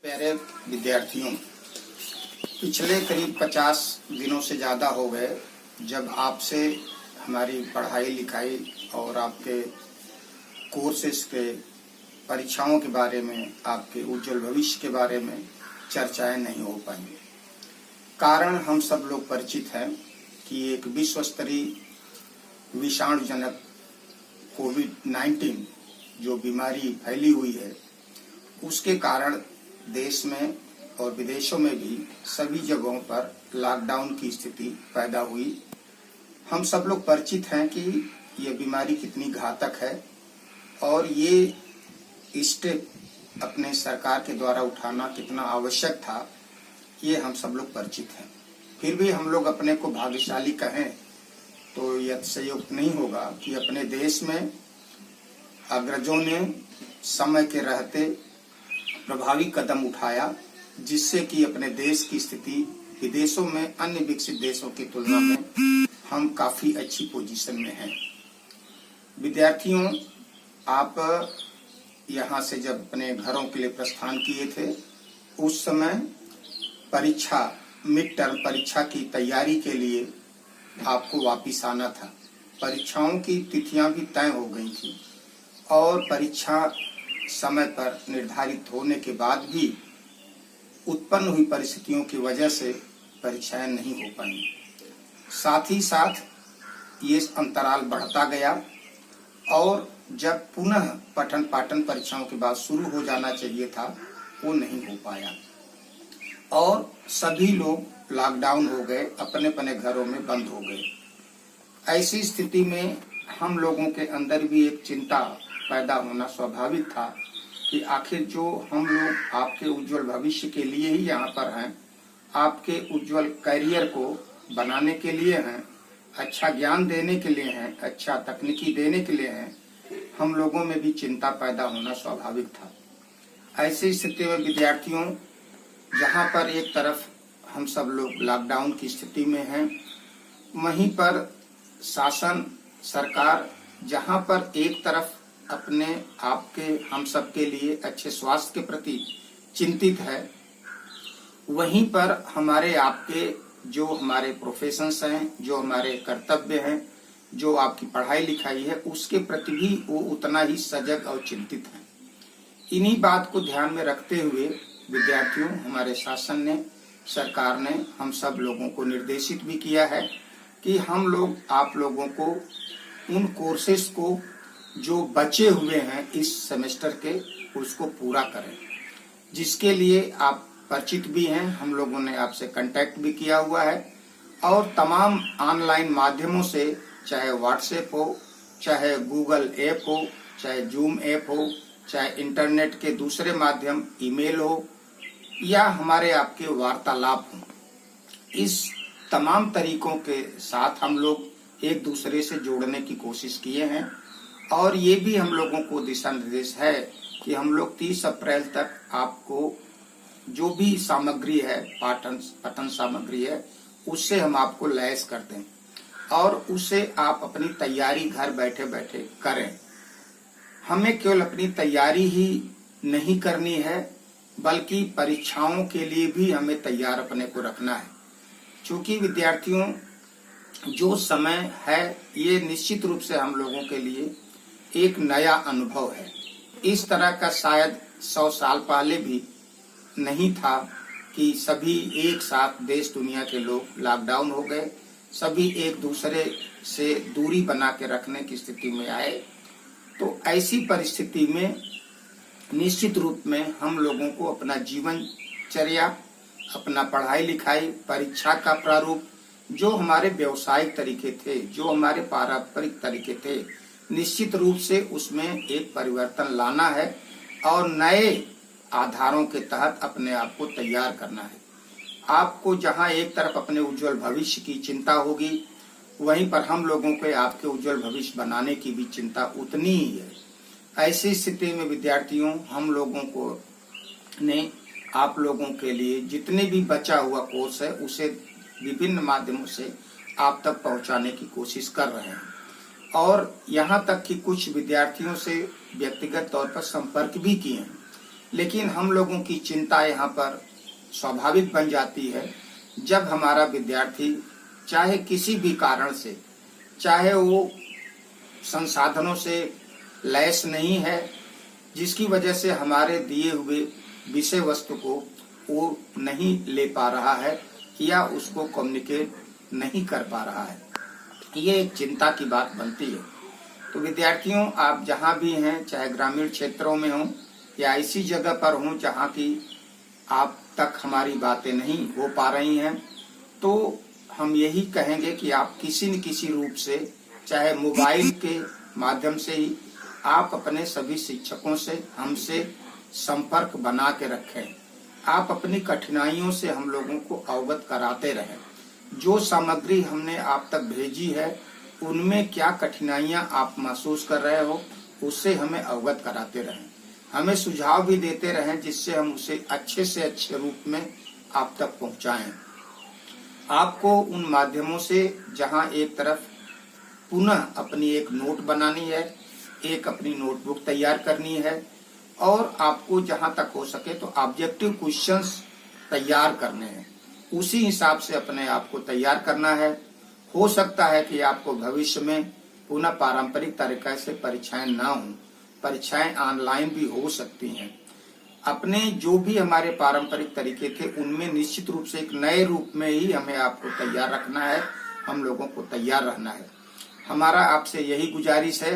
प्यारे विद्यार्थियों, पिछले करीब 50 दिनों से ज़्यादा हो गए जब आपसे हमारी पढ़ाई लिखाई और आपके कोर्सेस के परीक्षाओं के बारे में, आपके उज्जवल भविष्य के बारे में चर्चाएं नहीं हो पाई। कारण हम सब लोग परिचित हैं कि एक विश्व स्तरीय विषाणुजनक कोविड-19 जो बीमारी फैली हुई है, उसके कारण देश में और विदेशों में भी सभी जगहों पर लॉकडाउन की स्थिति पैदा हुई। हम सब लोग परिचित हैं कि ये बीमारी कितनी घातक है और ये स्टेप अपने सरकार के द्वारा उठाना कितना आवश्यक था, ये हम सब लोग परिचित हैं। फिर भी हम लोग अपने को भाग्यशाली कहें तो यह अतिशयोक्ति नहीं होगा कि अपने देश में अग्रजों ने समय के रहते प्रभावी कदम उठाया, जिससे कि अपने देश की स्थिति विदेशों में अन्य विकसित देशों की तुलना में हम काफी अच्छी पोजीशन में हैं। विद्यार्थियों, आप यहाँ से जब अपने घरों के लिए प्रस्थान किए थे, उस समय परीक्षा, मिड टर्म परीक्षा की तैयारी के लिए आपको वापिस आना था। परीक्षाओं की तिथियां भी तय हो गई थी और परीक्षा समय पर निर्धारित होने के बाद भी उत्पन्न हुई परिस्थितियों की वजह से परीक्षाएं नहीं हो पाई। साथ ही साथ ये अंतराल बढ़ता गया और जब पुनः पठन पाठन परीक्षाओं के बाद शुरू हो जाना चाहिए था, वो नहीं हो पाया और सभी लोग लॉकडाउन हो गए, अपने अपने घरों में बंद हो गए। ऐसी स्थिति में हम लोगों के अंदर भी एक चिंता पैदा होना स्वाभाविक था कि आखिर जो हम लोग आपके उज्जवल भविष्य के लिए ही यहाँ पर हैं, आपके उज्जवल करियर को बनाने के लिए हैं, अच्छा ज्ञान देने के लिए हैं, अच्छा तकनीकी देने के लिए हैं, हम लोगों में भी चिंता पैदा होना स्वाभाविक था। ऐसी स्थिति में विद्यार्थियों, जहाँ पर एक तरफ हम सब लोग लॉकडाउन की स्थिति में हैं, वहीं पर शासन, सरकार जहाँ पर एक तरफ अपने आपके हम सब के लिए अच्छे स्वास्थ्य के प्रति चिंतित है, वहीं पर हमारे आपके जो हमारे प्रोफेशंस हैं, जो हमारे कर्तव्य हैं, जो आपकी पढ़ाई लिखाई है, उसके प्रति भी वो उतना ही सजग और चिंतित हैं। इन्हीं बात को ध्यान में रखते हुए विद्यार्थियों, हमारे शासन ने, सरकार ने हम सब लोगों को निर्देशित भी किया है कि हम लोग आप लोगों को उन कोर्सेस को जो बचे हुए हैं इस सेमेस्टर के, उसको पूरा करें, जिसके लिए आप परिचित भी हैं। हम लोगों ने आपसे कांटेक्ट भी किया हुआ है और तमाम ऑनलाइन माध्यमों से, चाहे व्हाट्सएप हो, चाहे गूगल ऐप हो, चाहे जूम ऐप हो, चाहे इंटरनेट के दूसरे माध्यम, ईमेल हो या हमारे आपके वार्तालाप हो, इस तमाम तरीकों के साथ हम लोग एक दूसरे से जोड़ने की कोशिश किए हैं और ये भी हम लोगों को दिशा निर्देश है कि हम लोग 30 अप्रैल तक आपको जो भी सामग्री है, पठन सामग्री है, उससे हम आपको लैस कर दें और उससे आप अपनी तैयारी घर बैठे बैठे करें। हमें केवल अपनी तैयारी ही नहीं करनी है, बल्कि परीक्षाओं के लिए भी हमें तैयार अपने को रखना है। क्योंकि विद्यार्थियों, जो समय है ये निश्चित रूप से हम लोगों के लिए एक नया अनुभव है। इस तरह का शायद 100 साल पहले भी नहीं था कि सभी एक साथ देश दुनिया के लोग लॉकडाउन हो गए, सभी एक दूसरे से दूरी बना के रखने की स्थिति में आए। तो ऐसी परिस्थिति में निश्चित रूप में हम लोगों को अपना जीवनचर्या, अपना पढ़ाई लिखाई, परीक्षा का प्रारूप, जो हमारे व्यवसायिक तरीके थे, जो हमारे पारंपरिक तरीके थे, निश्चित रूप से उसमें एक परिवर्तन लाना है और नए आधारों के तहत अपने आप को तैयार करना है। आपको जहां एक तरफ अपने उज्जवल भविष्य की चिंता होगी, वहीं पर हम लोगों को आपके उज्जवल भविष्य बनाने की भी चिंता उतनी ही है। ऐसी स्थिति में विद्यार्थियों, हम लोगों को ने आप लोगों के लिए जितने भी बचा हुआ कोर्स है, उसे विभिन्न माध्यमों से आप तक पहुंचाने की कोशिश कर रहे हैं और यहाँ तक कि कुछ विद्यार्थियों से व्यक्तिगत तौर पर संपर्क भी किए हैं लेकिन हम लोगों की चिंता यहाँ पर स्वाभाविक बन जाती है जब हमारा विद्यार्थी चाहे किसी भी कारण से, चाहे वो संसाधनों से लैस नहीं है, जिसकी वजह से हमारे दिए हुए विषय वस्तु को वो नहीं ले पा रहा है या उसको कम्युनिकेट नहीं कर पा रहा है, ये एक चिंता की बात बनती है। तो विद्यार्थियों, आप जहाँ भी हैं, चाहे ग्रामीण क्षेत्रों में हों या ऐसी जगह पर हों जहाँ की आप तक हमारी बातें नहीं हो पा रही हैं, तो हम यही कहेंगे कि आप किसी न किसी रूप से, चाहे मोबाइल के माध्यम से ही, आप अपने सभी शिक्षकों से हमसे संपर्क बना के रखें। आप अपनी कठिनाइयों से हम लोगों को अवगत कराते रहें। जो सामग्री हमने आप तक भेजी है उनमें क्या कठिनाइयां आप महसूस कर रहे हो, उससे हमें अवगत कराते रहें। हमें सुझाव भी देते रहें जिससे हम उसे अच्छे से अच्छे रूप में आप तक पहुंचाएं। आपको उन माध्यमों से जहां एक तरफ पुनः अपनी एक नोट बनानी है, एक अपनी नोटबुक तैयार करनी है, और आपको जहां तक हो सके तो ऑब्जेक्टिव क्वेश्चंस तैयार करने हैं। उसी हिसाब से अपने आप को तैयार करना है। हो सकता है कि आपको भविष्य में पुनः पारंपरिक तरीके से परीक्षाएं ना हो, परीक्षाएं ऑनलाइन भी हो सकती हैं। अपने जो भी हमारे पारंपरिक तरीके थे उनमें निश्चित रूप से एक नए रूप में ही हमें आपको तैयार रखना है, हम लोगों को तैयार रहना है। हमारा आपसे यही गुजारिश है,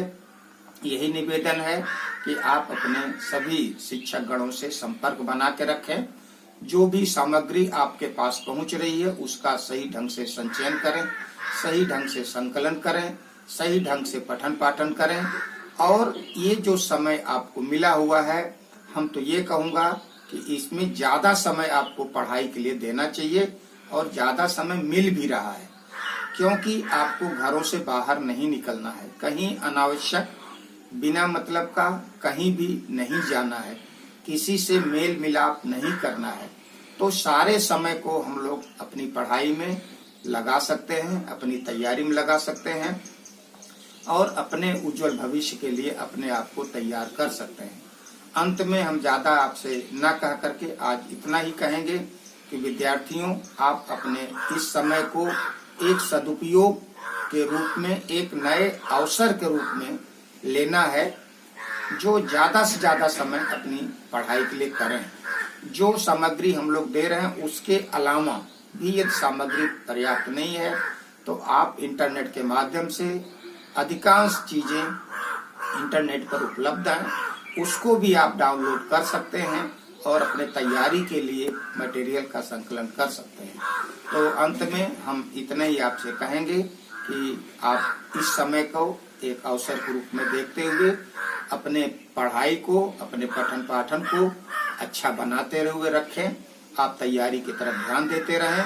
यही निवेदन है कि आप अपने सभी शिक्षक गणों से संपर्क बना के रखें। जो भी सामग्री आपके पास पहुंच रही है उसका सही ढंग से संचयन करें, सही ढंग से संकलन करें, सही ढंग से पठन पाठन करें। और ये जो समय आपको मिला हुआ है, हम तो ये कहूँगा कि इसमें ज्यादा समय आपको पढ़ाई के लिए देना चाहिए, और ज्यादा समय मिल भी रहा है, क्योंकि आपको घरों से बाहर नहीं निकलना है, कहीं अनावश्यक बिना मतलब का कहीं भी नहीं जाना है, किसी से मेल मिलाप नहीं करना है। तो सारे समय को हम लोग अपनी पढ़ाई में लगा सकते हैं, अपनी तैयारी में लगा सकते हैं, और अपने उज्जवल भविष्य के लिए अपने आप को तैयार कर सकते हैं। अंत में हम ज्यादा आपसे न कह करके आज इतना ही कहेंगे कि विद्यार्थियों, आप अपने इस समय को एक सदुपयोग के रूप में, एक नए अवसर के रूप में लेना है। जो ज्यादा से ज्यादा समय अपनी पढ़ाई के लिए करें। जो सामग्री हम लोग दे रहे हैं उसके अलावा भी यदि सामग्री पर्याप्त नहीं है तो आप इंटरनेट के माध्यम से अधिकांश चीजें इंटरनेट पर उपलब्ध हैं, उसको भी आप डाउनलोड कर सकते हैं और अपने तैयारी के लिए मटेरियल का संकलन कर सकते हैं। तो अंत में हम इतना ही आपसे कहेंगे कि आप इस समय को एक अवसर के रूप में देखते हुए अपने पढ़ाई को, अपने पठन पाठन को अच्छा बनाते हुए रखें। आप तैयारी की तरफ ध्यान देते रहें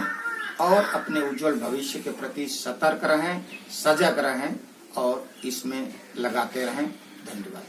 और अपने उज्जवल भविष्य के प्रति सतर्क रहें, सजग रहें और इसमें लगाते रहें। धन्यवाद।